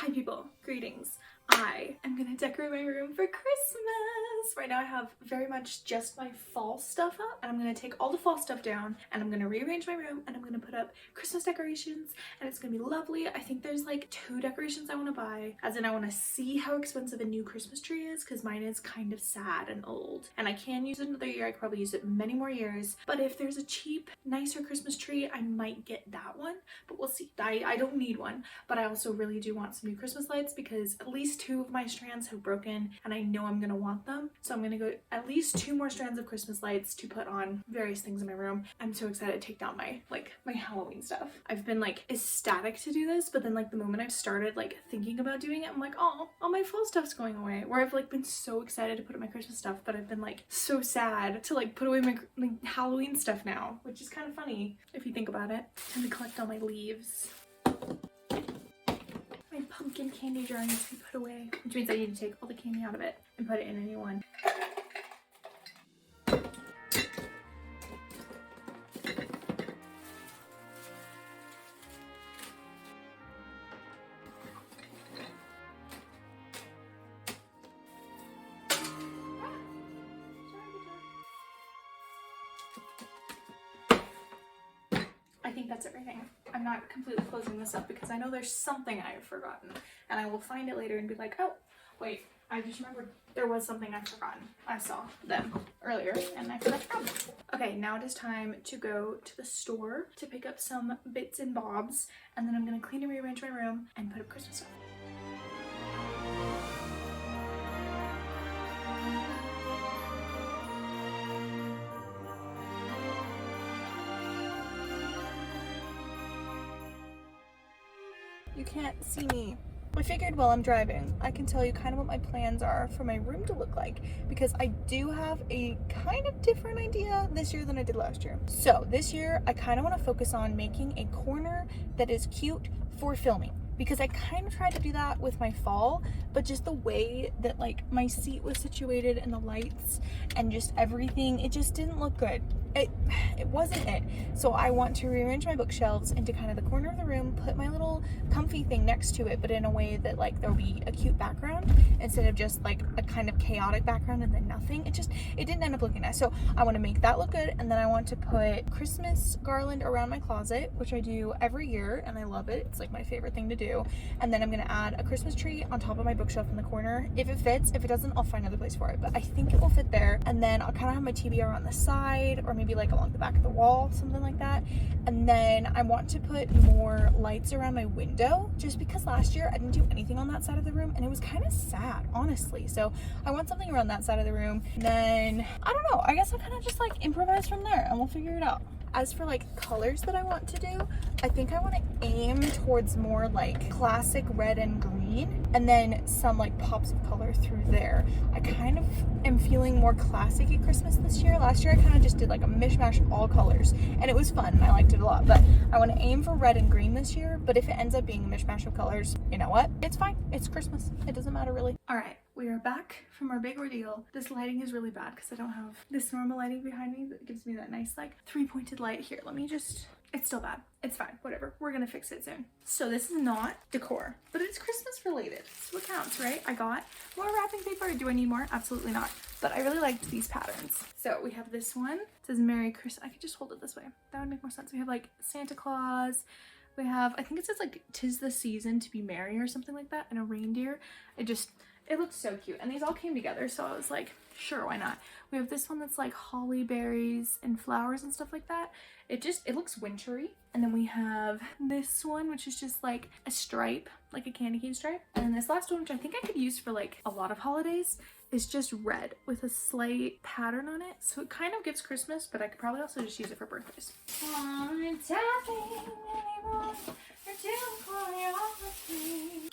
Hi people, greetings. I am gonna decorate my room for Christmas. Right now I have very much just my fall stuff up, and I'm gonna take all the fall stuff down and I'm gonna rearrange my room and I'm gonna put up Christmas decorations and it's gonna be lovely. I think there's like 2 decorations I want to buy, as in I want to see how expensive a new Christmas tree is because mine is kind of sad and old and I can use it another year. I could probably use it many more years, but if there's a cheap, nicer Christmas tree, I might get that one, but we'll see. I don't need one, but I also really do want some new Christmas lights because at least 2 of my strands have broken and I know I'm gonna want them. So I'm gonna go at least 2 more strands of Christmas lights to put on various things in my room. I'm so excited to take down my Halloween stuff. I've been like ecstatic to do this, but then like the moment I've started like thinking about doing it, I'm like, oh, all my fall stuff's going away. Where I've like been so excited to put up my Christmas stuff, but I've been like so sad to like put away my Halloween stuff now, which is kind of funny if you think about it. Time to collect all my leaves. My pumpkin candy jar needs to be put away, which means I need to take all the candy out of it and put it in a new one. I think that's everything. I'm not completely closing this up because I know there's something I've forgotten and I will find it later and be like, oh, wait, I just remembered there was something I've forgotten. I saw them earlier and I forgot to grab them. Okay, now it is time to go to the store to pick up some bits and bobs, and then I'm gonna clean and rearrange my room and put up Christmas stuff. You can't see me. I figured while I'm driving, I can tell you kind of what my plans are for my room to look like, because I do have a kind of different idea this year than I did last year. So this year, I kind of want to focus on making a corner that is cute for filming, because I kind of tried to do that with my fall, but just the way that like my seat was situated and the lights and just everything, it just didn't look good. It wasn't it. So I want to rearrange my bookshelves into kind of the corner of the room, put my little comfy thing next to it, but in a way that like there'll be a cute background instead of just like a kind of chaotic background and then nothing. It didn't end up looking nice. So I want to make that look good, and then I want to put Christmas garland around my closet, which I do every year and I love it. It's like my favorite thing to do. And then I'm gonna add a Christmas tree on top of my bookshelf in the corner if it fits. If it doesn't, I'll find another place for it, but I think it will fit there. And then I'll kind of have my TBR on the side, or maybe like along the back of the wall, something like that. And then I want to put more lights around my window, just because last year I didn't do anything on that side of the room and it was kind of sad, honestly. So I want something around that side of the room. And then I don't know, I guess I'll kind of just like improvise from there and we'll figure it out. As for like colors that I want to do, I think I want to aim towards more like classic red and green, and then some like pops of color through there. I kind of am feeling more classic-y Christmas this year. Last year I kind of just did like a mishmash of all colors and it was fun and I liked it a lot, but I want to aim for red and green this year. But if it ends up being a mishmash of colors, you know what? It's fine. It's Christmas. It doesn't matter really. All right. We are back from our big ordeal. This lighting is really bad because I don't have this normal lighting behind me that gives me that nice like 3-pointed light here. Let me just, it's still bad. It's fine, whatever. We're gonna fix it soon. So this is not decor, but it's Christmas related. So it counts, right? I got more wrapping paper. Do I need more? Absolutely not. But I really liked these patterns. So we have this one. It says Merry Christmas. I could just hold it this way. That would make more sense. We have like Santa Claus. We have, I think it says like 'tis the season to be merry or something like that, and a reindeer. It looks so cute, and these all came together, so I was like, sure, why not? We have this one that's like holly berries and flowers and stuff like that. It looks wintry. And then we have this one, which is just like a stripe, like a candy cane stripe. And then this last one, which I think I could use for like a lot of holidays, is just red with a slight pattern on it. So it kind of gives Christmas, but I could probably also just use it for birthdays.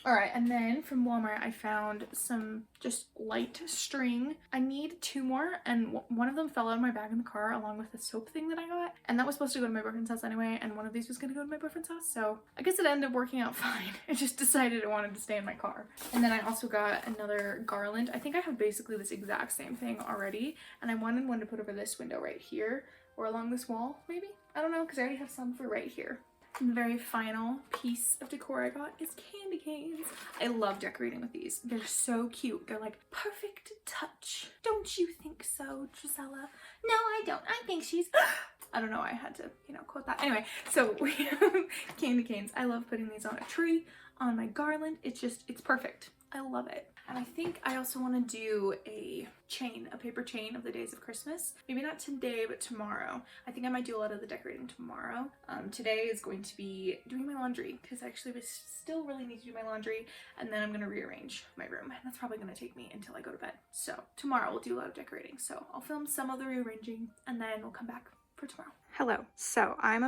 All right, and then from Walmart, I found some just light string. I need 2 more, and one of them fell out of my bag in the car along with the soap thing that I got. And that was supposed to go to my boyfriend's house anyway, and one of these was gonna go to my boyfriend's house. So I guess it ended up working out fine. I just decided I wanted to stay in my car. And then I also got another garland. I think I have basically this exact same thing already, and I wanted one to put over this window right here, or along this wall, maybe? I don't know, because I already have some for right here. And the very final piece of decor I got is candy canes. I love decorating with these. They're so cute. They're like perfect touch. Don't you think so, Gisela? No, I don't. I think she's... I don't know. I had to, you know, quote that. Anyway, so we have candy canes. I love putting these on a tree, on my garland. It's just, it's perfect. I love it. And I think I also want to do a chain, a paper chain of the days of Christmas. Maybe not today, but tomorrow. I think I might do a lot of the decorating tomorrow. Today is going to be doing my laundry because I actually still really need to do my laundry, and then I'm going to rearrange my room. And that's probably going to take me until I go to bed. So tomorrow we'll do a lot of decorating. So I'll film some of the rearranging and then we'll come back for tomorrow. Hello. So I'm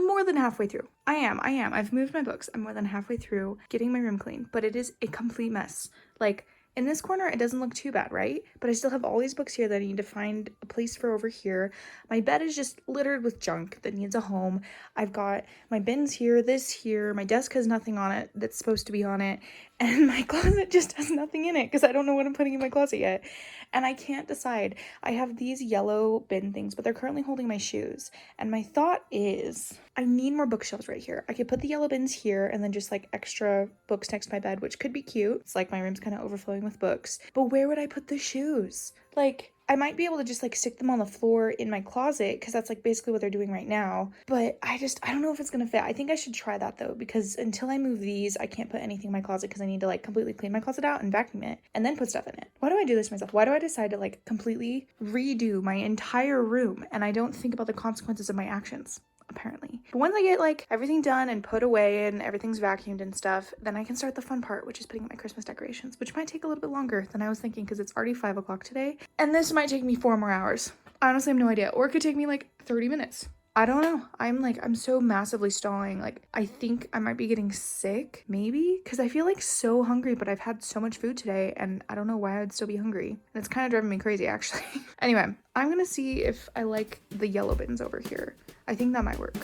more than halfway through. I am. I've moved my books. I'm more than halfway through getting my room clean, but it is a complete mess. Like, in this corner, it doesn't look too bad, right? But I still have all these books here that I need to find a place for over here. My bed is just littered with junk that needs a home. I've got my bins here, this here. My desk has nothing on it that's supposed to be on it. And my closet just has nothing in it because I don't know what I'm putting in my closet yet. And I can't decide. I have these yellow bin things, but they're currently holding my shoes. And my thought is I need more bookshelves right here. I could put the yellow bins here and then just like extra books next to my bed, which could be cute. It's like my room's kind of overflowing with books. But where would I put the shoes? Like, I might be able to just like stick them on the floor in my closet because that's like basically what they're doing right now. But I don't know if it's gonna fit. I think I should try that though, because until I move these, I can't put anything in my closet because I need to like completely clean my closet out and vacuum it and then put stuff in it. Why do I do this myself? Why do I decide to like completely redo my entire room and I don't think about the consequences of my actions? Apparently. But once I get like everything done and put away and everything's vacuumed and stuff, then I can start the fun part, which is putting up my Christmas decorations, which might take a little bit longer than I was thinking because it's already 5 o'clock today. And this might take me 4 more hours. I honestly have no idea. Or it could take me like 30 minutes. I don't know. I'm so massively stalling. Like, I think I might be getting sick, maybe, because I feel like so hungry, but I've had so much food today and I don't know why I would still be hungry. And it's kind of driving me crazy, actually. Anyway, I'm gonna see if I like the yellow bins over here. I think that might work.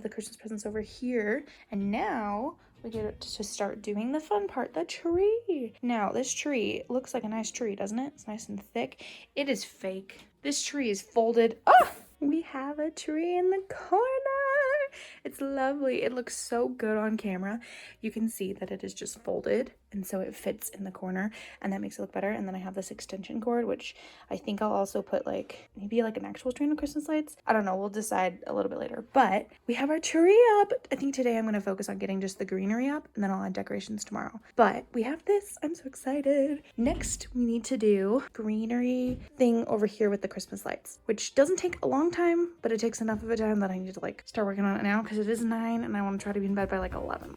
The Christmas presents over here, and now we get to start doing the fun part, the tree. Now this tree looks like a nice tree, doesn't it? It's nice and thick. It is fake. This tree is folded. Oh, we have a tree in the corner. It's lovely. It looks so good on camera. You can see that it is just folded, and so it fits in the corner, and that makes it look better. And then I have this extension cord, which I think I'll also put like maybe like an actual string of Christmas lights. I don't know. We'll decide a little bit later. But we have our tree up. I think today I'm going to focus on getting just the greenery up, and then I'll add decorations tomorrow. But we have this. I'm so excited. Next, we need to do greenery thing over here with the Christmas lights, which doesn't take a long time, but it takes enough of a time that I need to like start working on it now because it is 9 and I want to try to be in bed by like 11.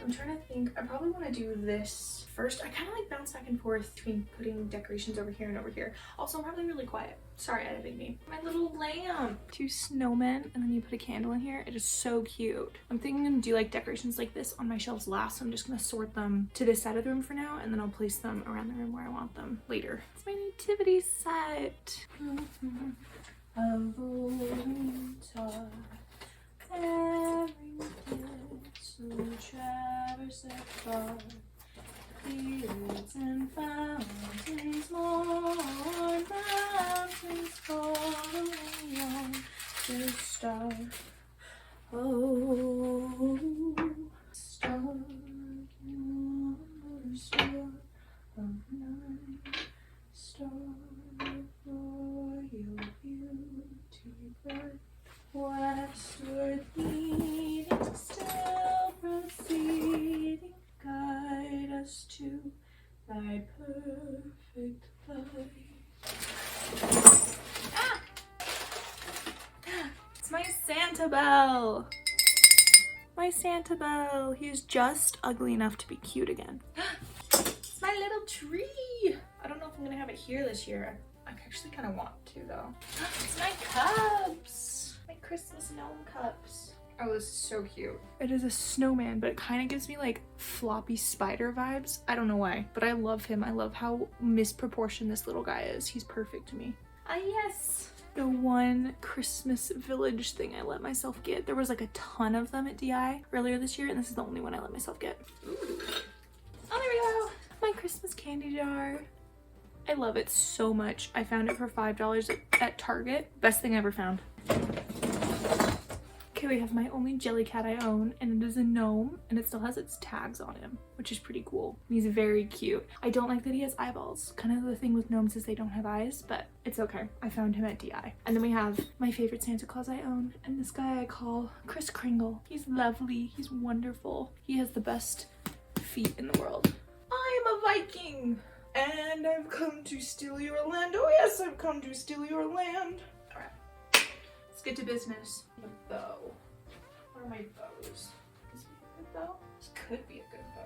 I'm trying to think. I probably want to do this first. I kind of like bounce back and forth between putting decorations over here and over here. Also, I'm probably really quiet. Sorry, editing me. My little lamp. 2 snowmen, and then you put a candle in here. It is so cute. I'm thinking I'm gonna do like decorations like this on my shelves last, so I'm just gonna sort them to this side of the room for now, and then I'll place them around the room where I want them later. It's my nativity set. Of winter, traverse afar, fields and fountains mourn, mountains falling on the star. Oh, star, star of night, star of royal beauty bright, westward leading, still proceeding, guide us to thy perfect light. Ah! It's my Santa Belle. My Santa Belle. He's just ugly enough to be cute again. It's my little tree. I don't know if I'm gonna have it here this year. I actually kind of want to though. It's my cups. My Christmas gnome cups. Oh, this is so cute. It is a snowman, but it kind of gives me like floppy spider vibes. I don't know why, but I love him. I love how misproportioned this little guy is. He's perfect to me. Ah, yes. The one Christmas village thing I let myself get. There was like a ton of them at DI earlier this year, and this is the only one I let myself get. Ooh. Oh, there we go. My Christmas candy jar. I love it so much. I found it for $5 at Target. Best thing I ever found. Okay, we have my only jelly cat I own, and it is a gnome, and it still has its tags on him, which is pretty cool. He's very cute. I don't like that he has eyeballs. Kind of the thing with gnomes is they don't have eyes, but it's okay. I found him at DI. And then we have my favorite Santa Claus I own, and this guy I call Kris Kringle. He's lovely. He's wonderful. He has the best feet in the world. I am a Viking, and I've come to steal your land. Oh yes, I've come to steal your land. All right, let's get to business. The bow. What are my bows? Is it a good bow? This could be a good bow.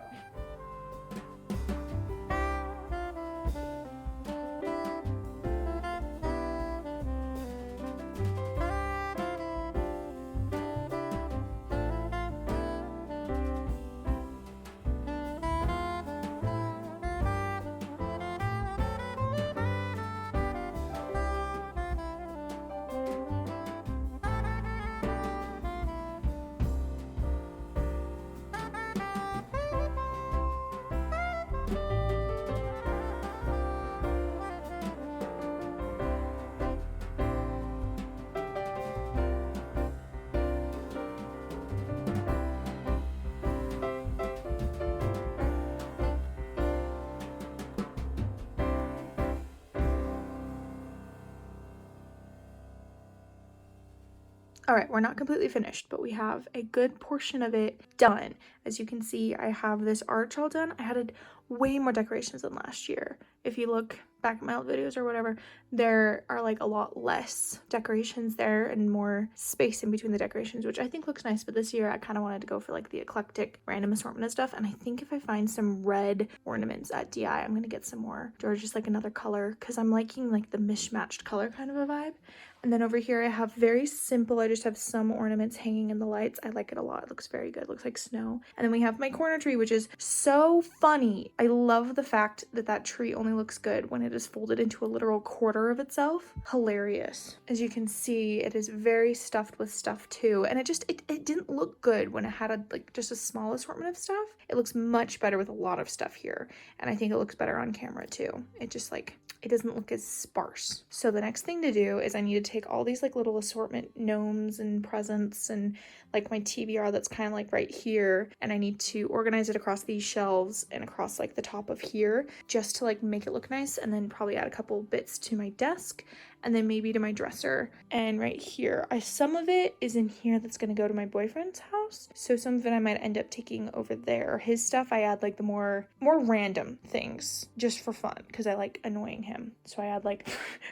All right, we're not completely finished, but we have a good portion of it done. As you can see, I have this arch all done. I had way more decorations than last year. If you look back at my old videos or whatever, there are like a lot less decorations there and more space in between the decorations, which I think looks nice. But this year I kind of wanted to go for like the eclectic random assortment of stuff. And I think if I find some red ornaments at DI, I'm gonna get some more, or just like another color, because I'm liking like the mismatched color kind of a vibe. And then over here I have very simple, I just have some ornaments hanging in the lights. I like it a lot. It looks very good. It looks like snow. And then we have my corner tree, which is so funny. I love the fact that that tree only looks good when it is folded into a literal quarter of itself. Hilarious. As you can see, it is very stuffed with stuff too. And it didn't look good when it had like just a small assortment of stuff. It looks much better with a lot of stuff here. And I think it looks better on camera too. It just like, it doesn't look as sparse. So the next thing to do is I need to take all these like little assortment gnomes and presents and like my TBR that's kind of like right here, and I need to organize it across these shelves and across like the top of here just to like make it look nice, and then probably add a couple bits to my desk and then maybe to my dresser. And right here, some of it is in here that's gonna go to my boyfriend's house, so some of it I might end up taking over there. His stuff I add like the more random things just for fun because I like annoying him, so I add like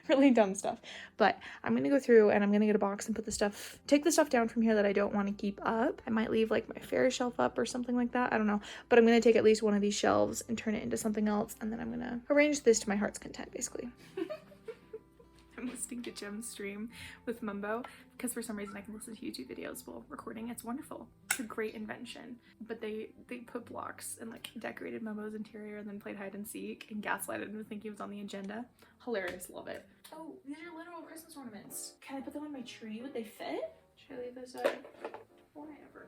really dumb stuff. But I'm gonna go through and I'm gonna get a box and take the stuff down from here that I don't want to keep up. I might leave like my fairy shelf up or something like that, I don't know, but I'm gonna take at least one of these shelves and turn it into something else, and then I'm gonna arrange this to my heart's content basically. I'm listening to Jem's stream with Mumbo because for some reason I can listen to YouTube videos while recording. It's wonderful. It's a great invention. But they put blocks and like decorated Mumbo's interior and then played hide and seek and gaslighted him to think he was on the agenda. Hilarious, love it. Oh, these are literal Christmas ornaments. Can I put them on my tree? Would they fit? Should I leave those up? Whatever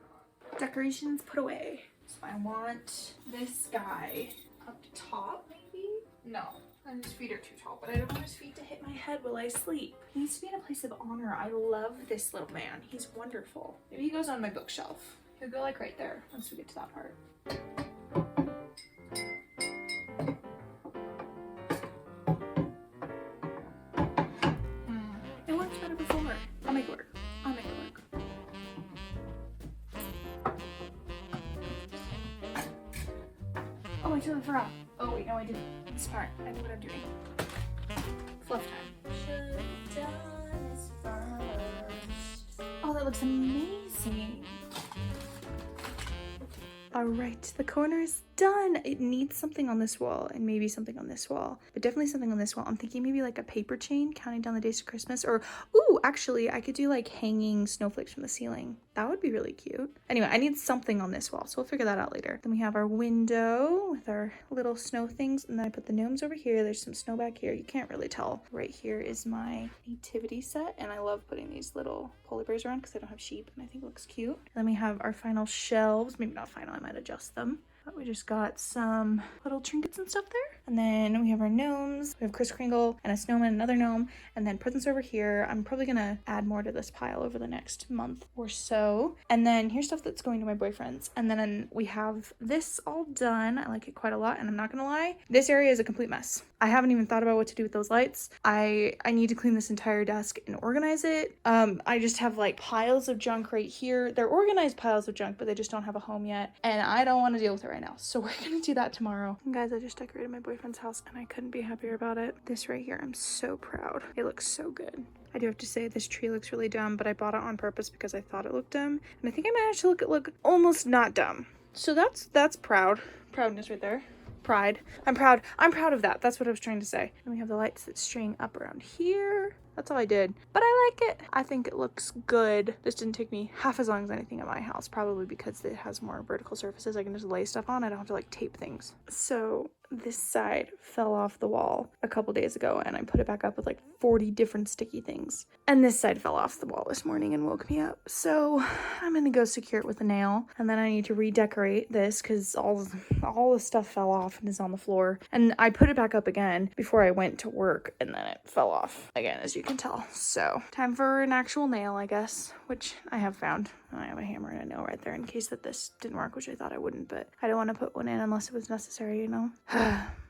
not. Decorations put away. So I want this guy up top maybe? No. And his feet are too tall, but I don't want his feet to hit my head while I sleep. He needs to be in a place of honor. I love this little man. He's wonderful. Maybe he goes on my bookshelf. He'll go like right there once we get to that part. It worked better before. I'll make it work. I'll make it work. Oh, I totally forgot. Oh wait, no I didn't. It's smart. I know what I'm doing. Fluff time. Oh, that looks amazing. All right, the corner is done. It needs something on this wall and maybe something on this wall, but definitely something on this wall. I'm thinking maybe like a paper chain counting down the days to Christmas, or, ooh, actually I could do like hanging snowflakes from the ceiling. That would be really cute. Anyway, I need something on this wall, so we'll figure that out later. Then we have our window with our little snow things, and then I put the gnomes over here. There's some snow back here. You can't really tell. Right here is my nativity set, and I love putting these little polar bears around because I don't have sheep, and I think it looks cute. Then we have our final shelves. Maybe not final, I might adjust them. But we just got some little trinkets and stuff there. And then we have our gnomes. We have Kris Kringle and a snowman, another gnome, and then presents over here. I'm probably gonna add more to this pile over the next month or so. And then here's stuff that's going to my boyfriend's. And then we have this all done. I like it quite a lot, and I'm not gonna lie, this area is a complete mess. I haven't even thought about what to do with those lights. I need to clean this entire desk and organize it. I just have like piles of junk right here. They're organized piles of junk, but they just don't have a home yet. And I don't want to deal with it right now. So we're gonna do that tomorrow. And guys, I just decorated my boyfriend's house and I couldn't be happier about it. This right here, I'm so proud. It looks so good. I do have to say this tree looks really dumb, but I bought it on purpose because I thought it looked dumb. And I think I managed to look almost not dumb. So that's proudness right there. Pride. I'm proud of that. That's what I was trying to say. And we have the lights that string up around here. That's all I did, but I like it. I think it looks good. This didn't take me half as long as anything at my house, probably because it has more vertical surfaces. I can just lay stuff on. I don't have to like tape things. So this side fell off the wall a couple days ago, and I put it back up with like 40 different sticky things. And this side fell off the wall this morning and woke me up. So I'm gonna go secure it with a nail, and then I need to redecorate this because all the stuff fell off and is on the floor. And I put it back up again before I went to work, and then it fell off again, as you can tell. So time for an actual nail, I guess, which I have found. I have a hammer and a nail right there in case that this didn't work, which I thought I wouldn't, but I don't want to put one in unless it was necessary, you know?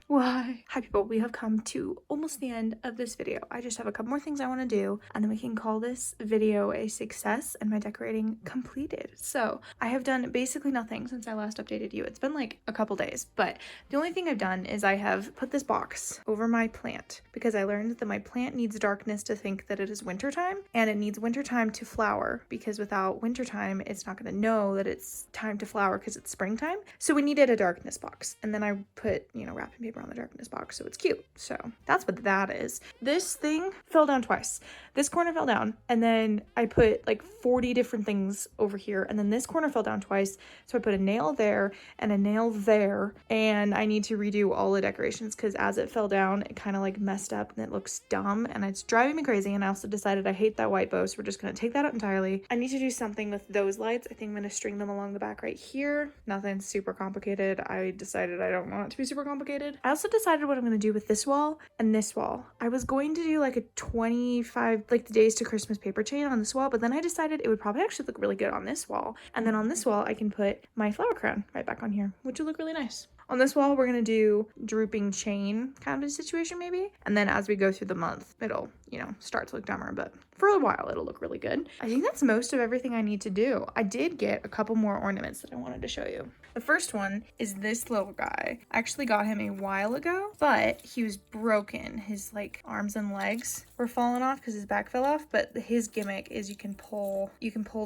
Why? Hi people, we have come to almost the end of this video. I just have a couple more things I want to do, and then we can call this video a success and my decorating completed. So I have done basically nothing since I last updated you. It's been like a couple days, but the only thing I've done is I have put this box over my plant because I learned that my plant needs darkness to think that it is wintertime, and it needs wintertime to flower, because without wintertime, it's not going to know that it's time to flower because it's springtime. So we needed a darkness box, and then I put, wrapping paper on the darkness box so it's cute. So that's what that is. This thing fell down twice. This corner fell down, and then I put like 40 different things over here, and then this corner fell down twice. So I put a nail there and a nail there, and I need to redo all the decorations because as it fell down, it kind of like messed up and it looks dumb, and it's driving me crazy. And I also decided I hate that white bow, so we're just gonna take that out entirely. I need to do something with those lights. I think I'm gonna string them along the back right here. Nothing super complicated. I decided I don't want it to be super complicated. I also decided what I'm going to do with this wall and this wall. I was going to do like a 25, like the days to Christmas paper chain on this wall, but then I decided it would probably actually look really good on this wall. And then on this wall, I can put my flower crown right back on here, which will look really nice. On this wall, we're going to do drooping chain kind of a situation maybe. And then as we go through the month, it'll, start to look dumber, but for a while, it'll look really good. I think that's most of everything I need to do. I did get a couple more ornaments that I wanted to show you. The first one is this little guy. I actually got him a while ago, but he was broken. His arms and legs were falling off because his back fell off, but his gimmick is you can pull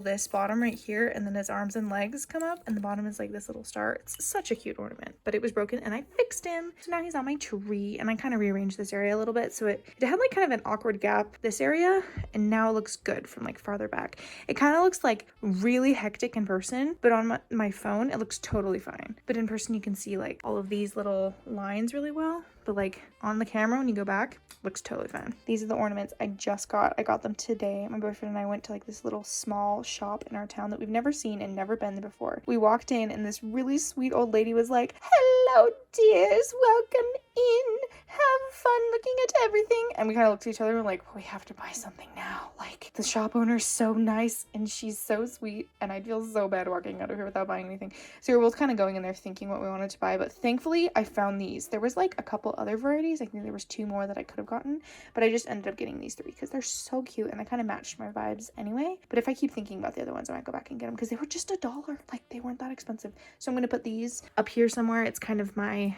this bottom right here, and then his arms and legs come up, and the bottom is like this little star. It's such a cute ornament, but it was broken and I fixed him. So now he's on my tree, and I kind of rearranged this area a little bit. So it had like kind of an awkward gap, this area, and now it looks good from farther back. It kind of looks like really hectic in person, but on my phone, it looks totally fine. But in person, you can see all of these little lines really well. But on the camera, when you go back, looks totally fine. These are the ornaments I just got. I got them today. My boyfriend and I went to this little small shop in our town that we've never seen and never been there before. We walked in and this really sweet old lady was like, "Hello, dears, welcome in. Have fun looking at everything." And we kind of looked at each other and were like, well, we have to buy something now. The shop owner's so nice and she's so sweet, and I feel so bad walking out of here without buying anything. So we were both kind of going in there thinking what we wanted to buy, but thankfully I found these. There was a couple couple other varieties. I think there was 2 more that I could have gotten, but I just ended up getting these 3 because they're so cute and they kind of matched my vibes anyway. But if I keep thinking about the other ones, I might go back and get them because they were just $1. Like, they weren't that expensive. So I'm going to put these up here somewhere. It's kind of my,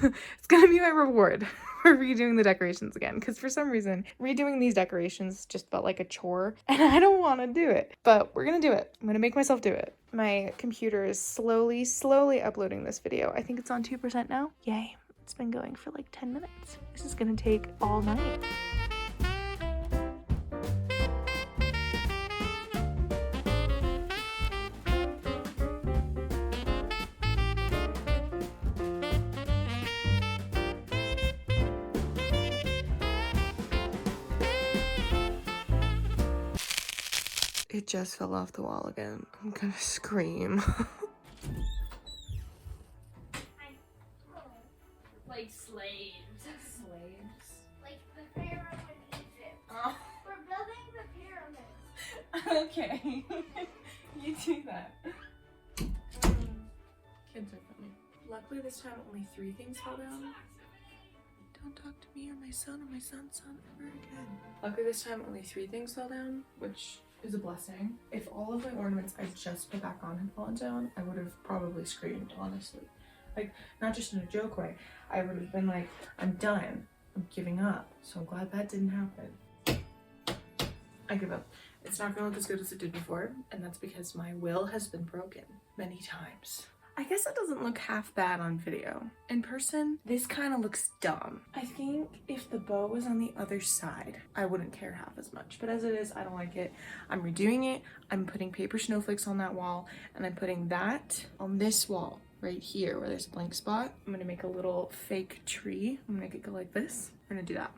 it's going to be my reward for redoing the decorations again, because for some reason redoing these decorations just felt like a chore and I don't want to do it, but we're gonna do it. I'm gonna make myself do it. My computer is slowly uploading this video. I think it's on 2% now. Yay. It's been going for like 10 minutes. This is gonna take all night. It just fell off the wall again. I'm gonna scream. Like slaves. Slaves? Like the Pharaoh in Egypt. Oh. We're building the pyramids. Okay. You do that. Kids are funny. Luckily this time only 3 things fell down. Don't talk to me or my son's son ever again. Luckily this time only 3 things fell down, which is a blessing. If all of my ornaments I just put back on had fallen down, I would have probably screamed, honestly. Like, not just in a joke way. I would have been like, I'm done. I'm giving up. So I'm glad that didn't happen. I give up. It's not gonna look as good as it did before, and that's because my will has been broken many times. I guess it doesn't look half bad on video. In person, this kind of looks dumb. I think if the bow was on the other side, I wouldn't care half as much. But as it is, I don't like it. I'm redoing it. I'm putting paper snowflakes on that wall, and I'm putting that on this wall right here where there's a blank spot. I'm gonna make a little fake tree. I'm gonna make it go like this. We're gonna do that.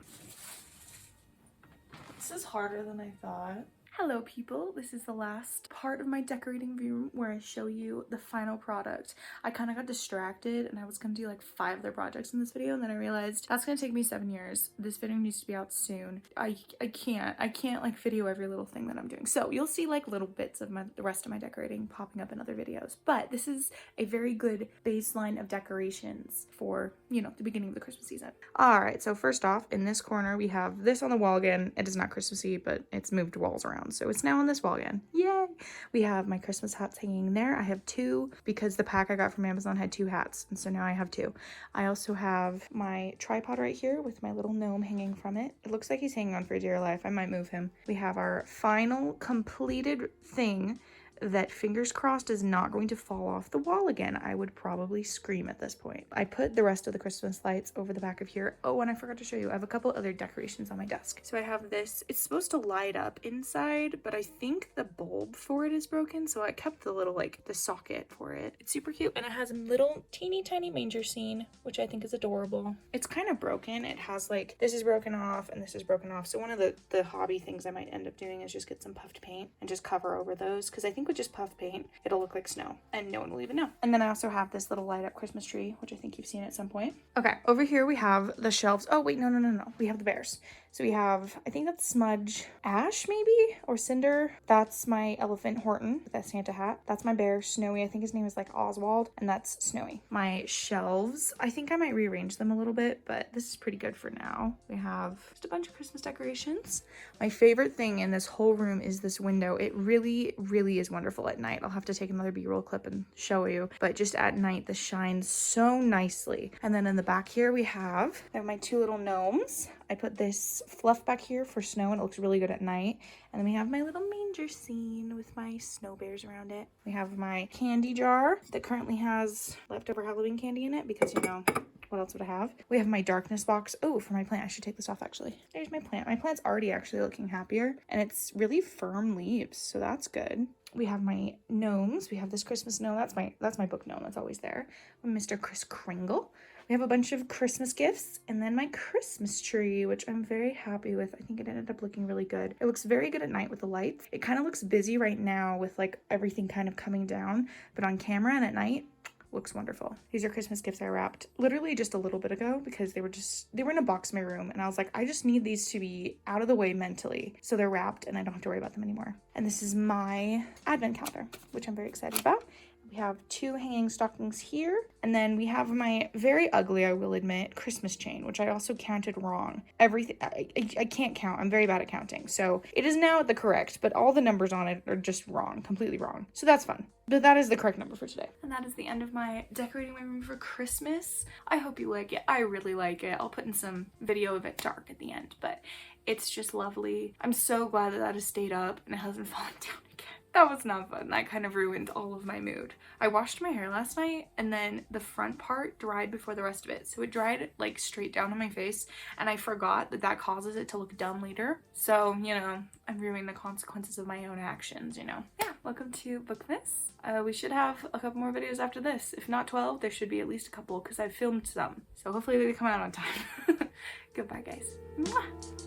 This is harder than I thought. Hello people, this is the last part of my decorating room where I show you the final product. I kind of got distracted and I was gonna do like 5 other projects in this video, and then I realized that's gonna take me 7 years. This video needs to be out soon. I can't like video every little thing that I'm doing. So you'll see like little bits of the rest of my decorating popping up in other videos, but this is a very good baseline of decorations for, you know, the beginning of the Christmas season. All right, so first off, in this corner we have this on the wall again. It is not Christmassy, but it's moved walls around, so it's now on this wall again. Yay! We have my Christmas hats hanging there. I have 2 because the pack I got from Amazon had 2 hats, and so now I have 2. I also have my tripod right here with my little gnome hanging from it. It looks like he's hanging on for dear life. I might move him. We have our final completed thing that, fingers crossed, is not going to fall off the wall again. I would probably scream at this point. I put the rest of the Christmas lights over the back of here. Oh, and I forgot to show you, I have a couple other decorations on my desk. So I have this, it's supposed to light up inside, but I think the bulb for it is broken, so I kept the little, like, the socket for it. It's super cute, and it has a little teeny tiny manger scene, which I think is adorable. It's kind of broken. It has, like, this is broken off, and this is broken off, so one of the hobby things I might end up doing is just get some puffed paint and just cover over those, because I think with just puff paint, it'll look like snow, and no one will even know. And then I also have this little light up Christmas tree, which I think you've seen at some point. Okay, over here we have the shelves. Oh wait, no. We have the bears. So we have, I think that's Smudge Ash maybe, or Cinder. That's my elephant Horton with that Santa hat. That's my bear Snowy. I think his name is like Oswald, and that's Snowy. My shelves, I think I might rearrange them a little bit, but this is pretty good for now. We have just a bunch of Christmas decorations. My favorite thing in this whole room is this window. It really is wonderful at night. I'll have to take another B-roll clip and show you, but just at night this shines so nicely. And then in the back here I have my 2 little gnomes. I put this fluff back here for snow, and it looks really good at night. And then we have my little manger scene with my snow bears around it. We have my candy jar that currently has leftover Halloween candy in it because, you know, what else would I have? We have my darkness box. Oh, for my plant. I should take this off actually. There's my plant. My plant's already actually looking happier, and it's really firm leaves, so that's good. We have my gnomes. We have this Christmas gnome. That's my book gnome. That's always there. Mr. Kris Kringle. We have a bunch of Christmas gifts, and then my Christmas tree, which I'm very happy with. I think it ended up looking really good. It looks very good at night with the lights. It kind of looks busy right now with like everything kind of coming down, but on camera and at night, looks wonderful. These are Christmas gifts I wrapped literally just a little bit ago because they were in a box in my room, and I was like, I just need these to be out of the way mentally, so they're wrapped and I don't have to worry about them anymore. And this is my advent calendar, which I'm very excited about. We have 2 hanging stockings here, and then we have my very ugly, I will admit, Christmas chain, which I also counted wrong. Everything, I can't count. I'm very bad at counting. So it is now the correct, but all the numbers on it are just wrong, completely wrong. So that's fun. But that is the correct number for today. And that is the end of my decorating my room for Christmas. I hope you like it. I really like it. I'll put in some video of it dark at the end, but it's just lovely. I'm so glad that that has stayed up and it hasn't fallen down again. That was not fun. That kind of ruined all of my mood. I washed my hair last night and then the front part dried before the rest of it. So it dried like straight down on my face and I forgot that that causes it to look dumb later. So, you know, I'm viewing the consequences of my own actions, you know. Yeah, welcome to Bookmas. We should have a couple more videos after this. If not 12, there should be at least a couple because I've filmed some. So hopefully they come out on time. Goodbye, guys. Mwah!